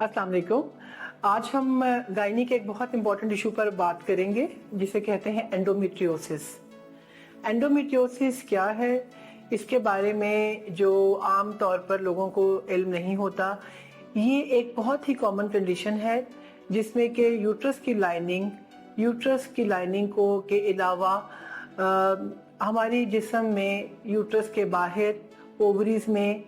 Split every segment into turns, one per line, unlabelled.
अस्सलाम वालेकुम। आज हम गायनी के एक बहुत इंपॉर्टेंट इशू पर बात करेंगे जिसे कहते हैं एंडोमेट्रियोसिस। एंडोमेट्रियोसिस क्या है, इसके बारे में जो आम तौर पर लोगों को इल्म नहीं होता। ये एक बहुत ही कॉमन कंडीशन है जिसमें कि यूट्रस की लाइनिंग को के अलावा हमारी जिस्म में यूट्रस के बाहर ओवरीज में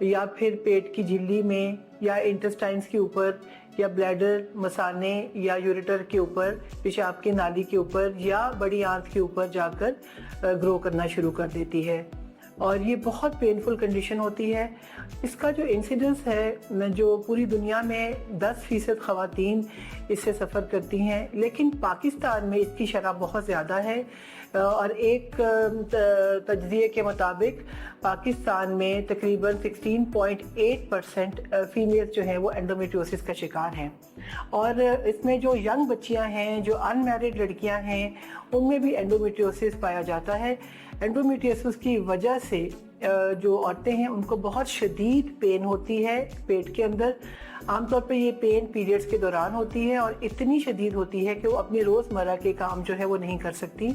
या फिर पेट की झिल्ली में या इंटेस्टाइन्स के ऊपर या ब्लैडर मसाने या यूरेटर के ऊपर, पेशाब की नाली के ऊपर या बड़ी आंत के ऊपर जाकर ग्रो करना शुरू कर देती है और ये बहुत पेनफुल कंडीशन होती है। इसका जो इंसिडेंस है, जो पूरी दुनिया में 10% ख़वातीन इससे सफ़र करती हैं, लेकिन पाकिस्तान में इसकी शरह बहुत ज़्यादा है और एक तजज़िये के मुताबिक पाकिस्तान में तकरीबन 16.8% फीमेल्स जो हैं वो एंडोमेट्रियोसिस का शिकार हैं। और इसमें जो यंग बच्चियां हैं, जो अनमैरिड लड़कियां हैं, उनमें भी एंडोमेट्रियोसिस पाया जाता है। एंडोमेट्रियोसिस की वजह से जो औरतें हैं उनको बहुत शदीद पेन होती है पेट के अंदर। आमतौर पर ये पेन पीरियड्स के दौरान होती है और इतनी शदीद होती है कि वो अपने रोज़मर्रा के काम जो है वो नहीं कर सकती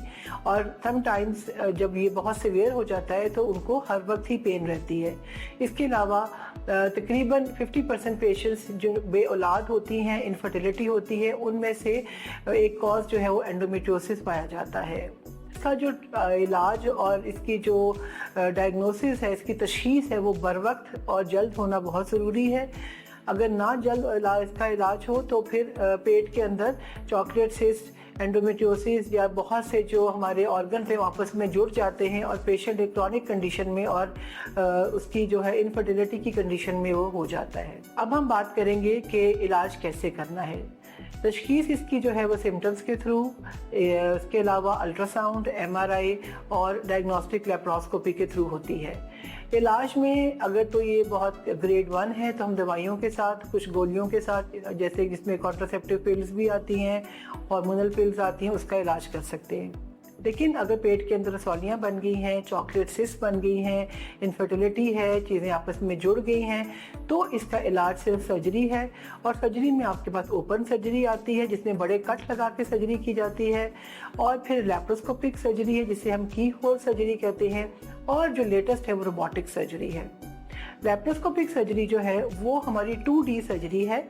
और समटाइम्स जब ये बहुत सीवियर हो जाता है तो उनको हर वक्त ही पेन रहती है। इसके अलावा तकरीबन 50% पेशेंट्स जो बे औलाद होती हैं, इनफर्टिलिटी होती है, उनमें से एक कॉज जो है वो एंडोमेट्रियोसिस पाया जाता है। इसका जो इलाज और इसकी जो डायग्नोसिस है, इसकी तशख़ीस है, वो बर वक्त और जल्द होना बहुत ज़रूरी है। अगर ना जल्द इसका इलाज हो तो फिर पेट के अंदर चॉकलेट सिस्ट, एंडोमेट्रियोसिस या बहुत से जो हमारे ऑर्गन थे आपस में जुड़ जाते हैं और पेशेंट एक क्रॉनिक कंडीशन में और उसकी जो है इनफर्टिलिटी की कंडीशन में वो हो जाता है। अब हम बात करेंगे कि इलाज कैसे करना है। तशख़ीस इसकी जो है वो सिम्टम्स के थ्रू, इसके अलावा अल्ट्रासाउंड, MRI और डायग्नोस्टिक लेप्रोस्कोपी के थ्रू होती है। इलाज में अगर तो ये बहुत ग्रेड 1 है तो हम दवाइयों के साथ, कुछ गोलियों के साथ, जैसे जिसमें कॉन्ट्रासेप्टिव पिल्स भी आती हैं, हार्मोनल पिल्स आती हैं, उसका इलाज कर सकते हैं। लेकिन अगर पेट के अंदर रसौलियाँ बन गई हैं, चॉकलेट सिस्ट बन गई हैं, इनफर्टिलिटी है, चीज़ें आपस में जुड़ गई हैं, तो इसका इलाज सिर्फ सर्जरी है। और सर्जरी में आपके पास ओपन सर्जरी आती है जिसमें बड़े कट लगा के सर्जरी की जाती है, और फिर लैप्रोस्कोपिक सर्जरी है जिसे हम की होल सर्जरी कहते हैं, और जो लेटेस्ट है वो रोबोटिक सर्जरी है। लैप्रोस्कोपिक सर्जरी जो है वो हमारी 2D सर्जरी है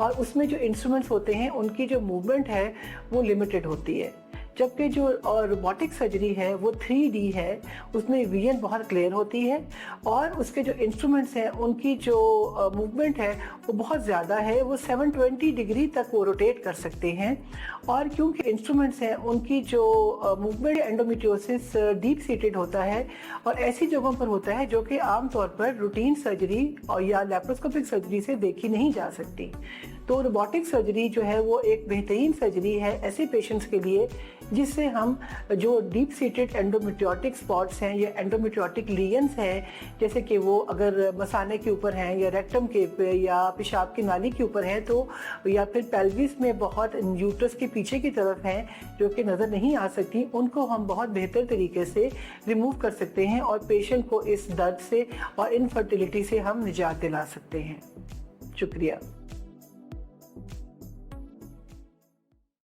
और उसमें जो इंस्ट्रूमेंट्स होते हैं उनकी जो मूवमेंट है वो लिमिटेड होती है, जबकि जो रोबोटिक सर्जरी है वो 3D है, उसमें विजन बहुत क्लियर होती है और उसके जो इंस्ट्रूमेंट्स हैं उनकी जो मूवमेंट है वो बहुत ज़्यादा है, वो 720 डिग्री तक वो रोटेट कर सकते हैं। और क्योंकि इंस्ट्रूमेंट्स हैं उनकी जो मूवमेंट एंडोमेट्रियोसिस डीप सीटेड होता है और ऐसी जगहों पर होता है जो कि आम तौर पर रूटीन सर्जरी और या लैप्रोस्कोपिक सर्जरी से देखी नहीं जा सकती। तो रोबोटिक सर्जरी जो है वो एक बेहतरीन सर्जरी है ऐसे पेशेंट्स के लिए जिससे हम जो डीप सीटेड एंडोमेट्रियोटिक स्पॉट्स हैं या एंडोमेट्रियोटिक लीजन्स हैं, जैसे कि वो अगर मसाने के ऊपर हैं या रेक्टम के पे या पेशाब की नाली के ऊपर हैं, तो या फिर पेल्विस में बहुत यूट्रस के पीछे की तरफ हैं जो कि नज़र नहीं आ सकती, उनको हम बहुत बेहतर तरीके से रिमूव कर सकते हैं और पेशेंट को इस दर्द से और इनफर्टिलिटी से हम निजात दिला सकते हैं। शुक्रिया।